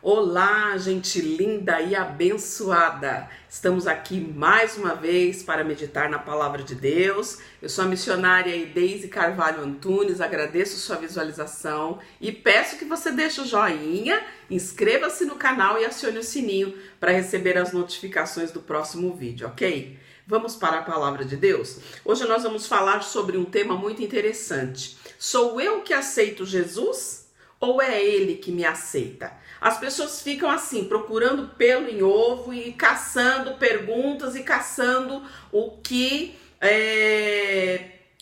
Olá, gente linda e abençoada! Estamos aqui mais uma vez para meditar na Palavra de Deus. Eu sou a missionária Deise Carvalho Antunes, agradeço sua visualização e peço que você deixe o joinha, inscreva-se no canal e acione o sininho para receber as notificações do próximo vídeo, ok? Vamos para a Palavra de Deus? Hoje nós vamos falar sobre um tema muito interessante. Sou eu que aceito Jesus ou é Ele que me aceita? As pessoas ficam assim, procurando pelo em ovo e caçando perguntas e caçando o que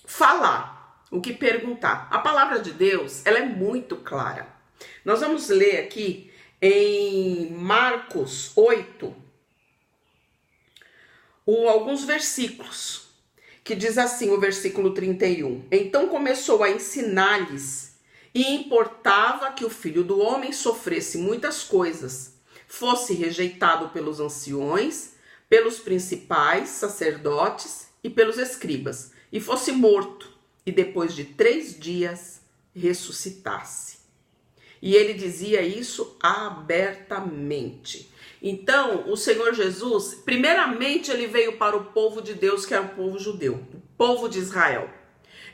falar, o que perguntar. A palavra de Deus, ela é muito clara. Nós vamos ler aqui em Marcos 8, alguns versículos, que diz assim, o versículo 31. Então começou a ensinar-lhes e importava que o Filho do Homem sofresse muitas coisas, fosse rejeitado pelos anciões, pelos principais sacerdotes e pelos escribas, e fosse morto, e depois de 3 dias ressuscitasse. E ele dizia isso abertamente. Então, o Senhor Jesus, primeiramente, ele veio para o povo de Deus, que era o povo judeu, o povo de Israel.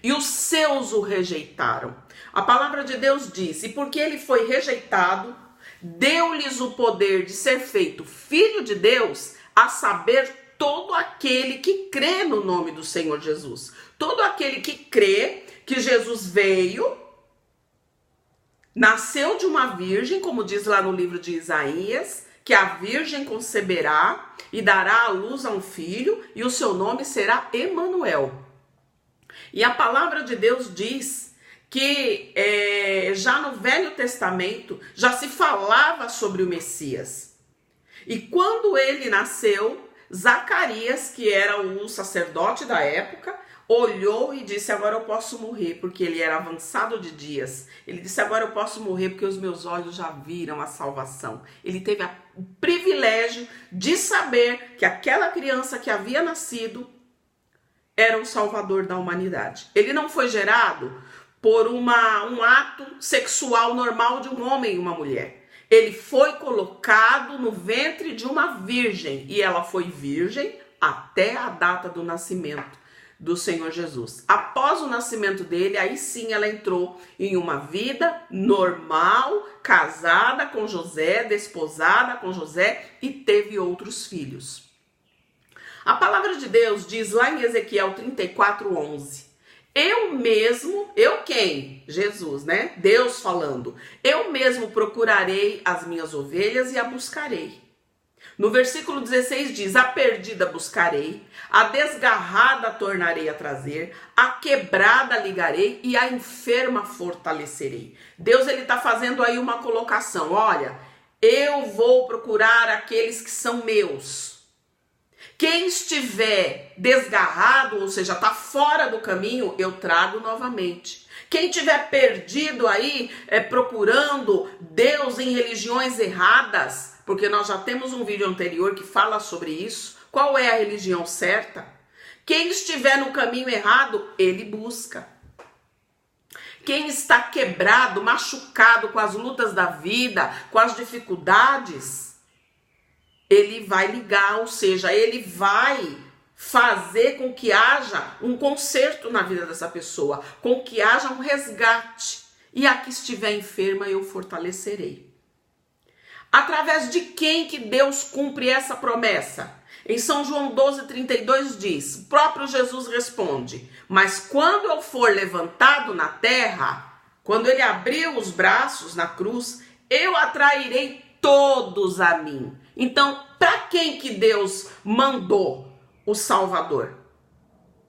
E os seus o rejeitaram. A palavra de Deus diz, e porque ele foi rejeitado, deu-lhes o poder de ser feito filho de Deus, a saber, todo aquele que crê no nome do Senhor Jesus. Todo aquele que crê que Jesus veio, nasceu de uma virgem, como diz lá no livro de Isaías, que a virgem conceberá e dará à luz a um filho, e o seu nome será Emanuel. E a palavra de Deus diz que já no Velho Testamento já se falava sobre o Messias. E quando ele nasceu, Zacarias, que era o sacerdote da época, olhou e disse, agora eu posso morrer, porque ele era avançado de dias. Ele disse, agora eu posso morrer, porque os meus olhos já viram a salvação. Ele teve o privilégio de saber que aquela criança que havia nascido era o salvador da humanidade. Ele não foi gerado por um ato sexual normal de um homem e uma mulher. Ele foi colocado no ventre de uma virgem, e ela foi virgem até a data do nascimento do Senhor Jesus. Após o nascimento dele, aí sim ela entrou em uma vida normal, casada com José, desposada com José e teve outros filhos. A palavra de Deus diz lá em Ezequiel 34:11, eu quem? Jesus, né? Deus falando, eu mesmo procurarei as minhas ovelhas e a buscarei. No versículo 16 diz, a perdida buscarei, a desgarrada tornarei a trazer, a quebrada ligarei e a enferma fortalecerei. Deus, ele está fazendo aí uma colocação, olha, eu vou procurar aqueles que são meus. Quem estiver desgarrado, ou seja, está fora do caminho, eu trago novamente. Quem estiver perdido aí, procurando Deus em religiões erradas, porque nós já temos um vídeo anterior que fala sobre isso, qual é a religião certa? Quem estiver no caminho errado, ele busca. Quem está quebrado, machucado com as lutas da vida, com as dificuldades, ele vai ligar, ou seja, ele vai fazer com que haja um conserto na vida dessa pessoa, com que haja um resgate. E a que estiver enferma, eu fortalecerei. Através de quem que Deus cumpre essa promessa? Em São João 12:32 diz, o próprio Jesus responde, mas quando eu for levantado na terra, quando ele abriu os braços na cruz, eu atrairei todos a mim. Então, para quem que Deus mandou o Salvador?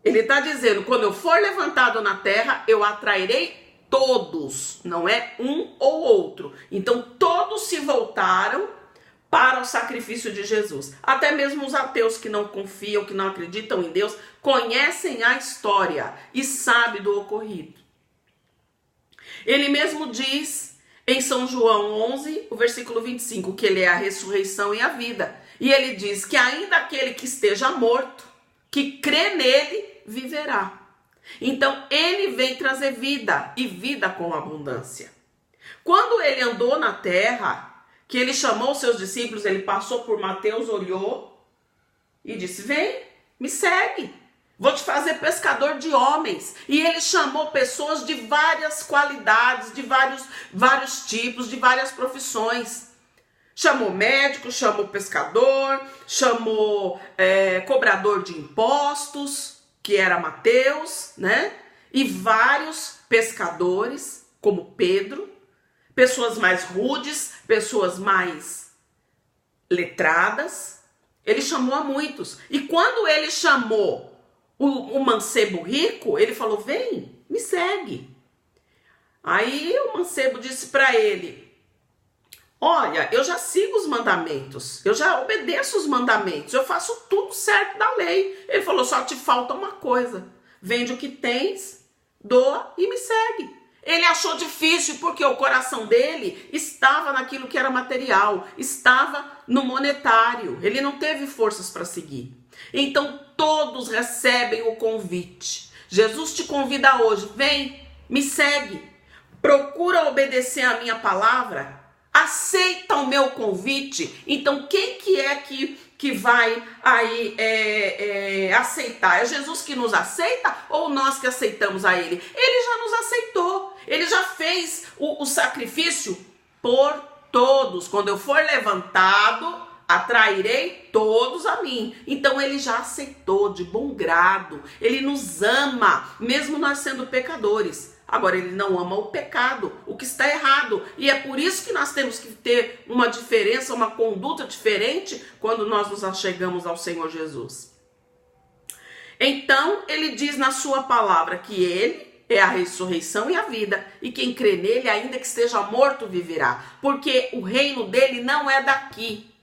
Ele está dizendo, quando eu for levantado na terra, eu atrairei todos, não é um ou outro. Então, todos se voltaram para o sacrifício de Jesus. Até mesmo os ateus que não confiam, que não acreditam em Deus, conhecem a história e sabem do ocorrido. Ele mesmo diz em São João 11, o versículo 25, que ele é a ressurreição e a vida. E ele diz que ainda aquele que esteja morto, que crê nele, viverá. Então, ele vem trazer vida, e vida com abundância. Quando ele andou na terra, que ele chamou os seus discípulos, ele passou por Mateus, olhou e disse: vem, me segue, vou te fazer pescador de homens. E ele chamou pessoas de várias qualidades, de vários tipos, de várias profissões. Chamou médico, chamou pescador, chamou cobrador de impostos, que era Mateus, né? E vários pescadores, como Pedro, pessoas mais rudes, pessoas mais letradas. Ele chamou a muitos. E quando ele chamou o mancebo rico, ele falou: vem, me segue. Aí o mancebo disse para ele: olha, eu já sigo os mandamentos, eu já obedeço os mandamentos, eu faço tudo certo da lei. Ele falou: só te falta uma coisa, vende o que tens, doa e me segue. Ele achou difícil porque o coração dele estava naquilo que era material, estava no monetário, ele não teve forças para seguir. Então todos recebem o convite. Jesus te convida hoje: vem, me segue, procura obedecer a minha palavra, aceita o meu convite. Então quem que é que vai aí aceitar? É Jesus que nos aceita ou nós que aceitamos a ele? Ele já nos aceitou, ele já fez o sacrifício por todos. Quando eu for levantado, atrairei todos a mim. Então ele já aceitou de bom grado, ele nos ama, mesmo nós sendo pecadores. Agora, ele não ama o pecado, o que está errado. E é por isso que nós temos que ter uma diferença, uma conduta diferente quando nós nos achegamos ao Senhor Jesus. Então, ele diz na sua palavra que ele é a ressurreição e a vida. E quem crê nele, ainda que esteja morto, viverá. Porque o reino dele não é daqui.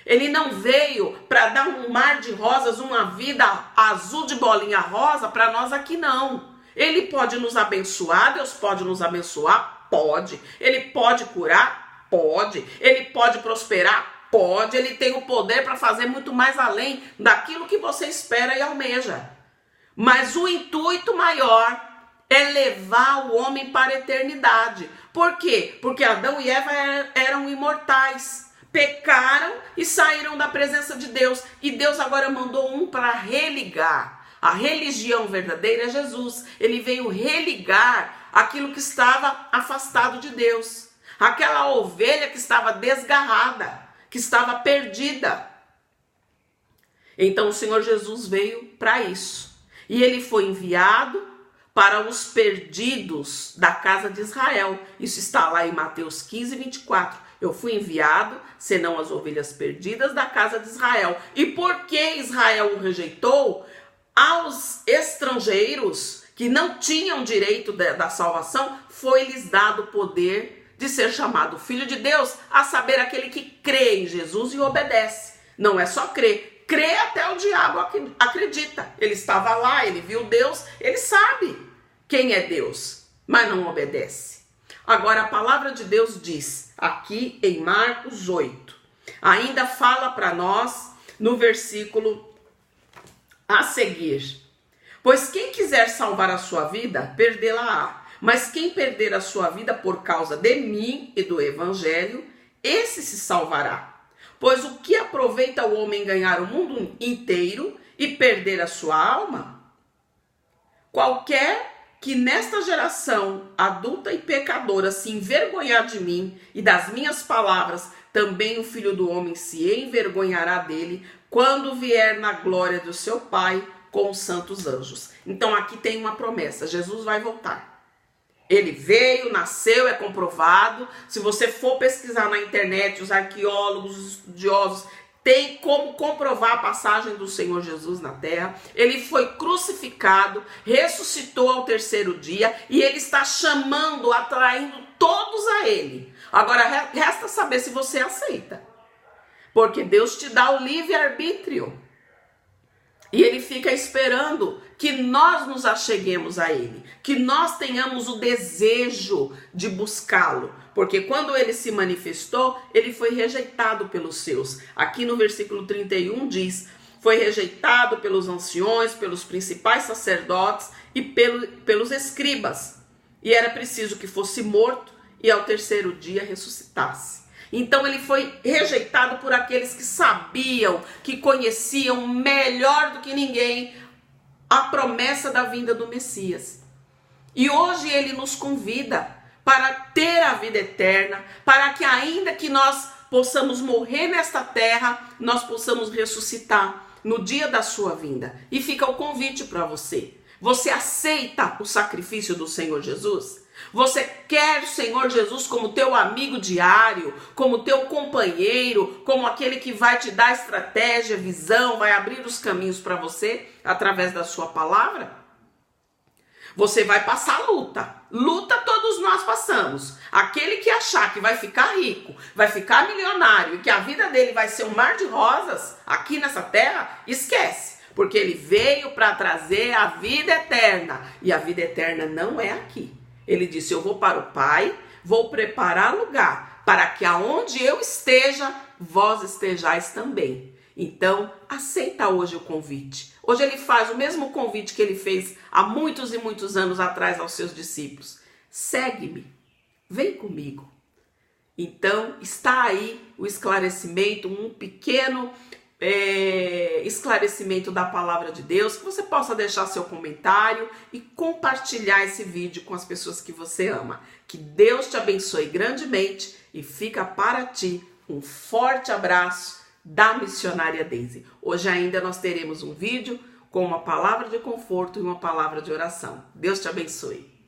Ele não veio para dar um mar de rosas, uma vida azul de bolinha rosa para nós aqui, não. Ele pode nos abençoar, Deus pode nos abençoar? Pode. Ele pode curar? Pode. Ele pode prosperar? Pode. Ele tem o poder para fazer muito mais além daquilo que você espera e almeja. Mas o intuito maior é levar o homem para a eternidade. Por quê? Porque Adão e Eva eram imortais. Pecaram e saíram da presença de Deus. E Deus agora mandou um para religar. A religião verdadeira é Jesus. Ele veio religar aquilo que estava afastado de Deus. Aquela ovelha que estava desgarrada, que estava perdida. Então o Senhor Jesus veio para isso. E ele foi enviado para os perdidos da casa de Israel. Isso está lá em Mateus 15, 24. Eu fui enviado, senão as ovelhas perdidas da casa de Israel. E por que Israel o rejeitou? Aos estrangeiros que não tinham direito da salvação, foi-lhes dado o poder de ser chamado filho de Deus, a saber, aquele que crê em Jesus e obedece. Não é só crer, crê até o diabo acredita. Ele estava lá, ele viu Deus, ele sabe quem é Deus, mas não obedece. Agora a palavra de Deus diz, aqui em Marcos 8, ainda fala para nós no versículo a seguir: pois quem quiser salvar a sua vida, perdê-la-á. Mas quem perder a sua vida por causa de mim e do evangelho, esse se salvará. Pois o que aproveita o homem ganhar o mundo inteiro e perder a sua alma? Qualquer que nesta geração adulta e pecadora se envergonhar de mim e das minhas palavras, também o Filho do Homem se envergonhará dele, quando vier na glória do seu Pai com os santos anjos. Então aqui tem uma promessa, Jesus vai voltar. Ele veio, nasceu, é comprovado. Se você for pesquisar na internet, os arqueólogos, os estudiosos, tem como comprovar a passagem do Senhor Jesus na terra. Ele foi crucificado, ressuscitou ao terceiro dia e ele está chamando, atraindo todos a ele. Agora resta saber se você aceita. Porque Deus te dá o livre-arbítrio. E ele fica esperando que nós nos acheguemos a ele, que nós tenhamos o desejo de buscá-lo. Porque quando ele se manifestou, ele foi rejeitado pelos seus. Aqui no versículo 31 diz, foi rejeitado pelos anciões, pelos principais sacerdotes e pelos escribas. E era preciso que fosse morto e ao terceiro dia ressuscitasse. Então ele foi rejeitado por aqueles que sabiam, que conheciam melhor do que ninguém a promessa da vinda do Messias. E hoje ele nos convida para ter a vida eterna, para que ainda que nós possamos morrer nesta terra, nós possamos ressuscitar no dia da sua vinda. E fica o convite para você. Você aceita o sacrifício do Senhor Jesus? Você quer o Senhor Jesus como teu amigo diário, como teu companheiro, como aquele que vai te dar estratégia, visão, vai abrir os caminhos para você através da sua palavra? Você vai passar luta. Luta todos nós passamos. Aquele que achar que vai ficar rico, vai ficar milionário e que a vida dele vai ser um mar de rosas aqui nessa terra, esquece. Porque ele veio para trazer a vida eterna. E a vida eterna não é aqui. Ele disse, eu vou para o Pai, vou preparar lugar para que aonde eu esteja, vós estejais também. Então, aceita hoje o convite. Hoje ele faz o mesmo convite que ele fez há muitos e muitos anos atrás aos seus discípulos. Segue-me, vem comigo. Então, está aí o esclarecimento, um pequeno esclarecimento da palavra de Deus, que você possa deixar seu comentário e compartilhar esse vídeo com as pessoas que você ama. Que Deus te abençoe grandemente e fica para ti um forte abraço da missionária Daisy. Hoje ainda nós teremos um vídeo com uma palavra de conforto e uma palavra de oração. Deus te abençoe.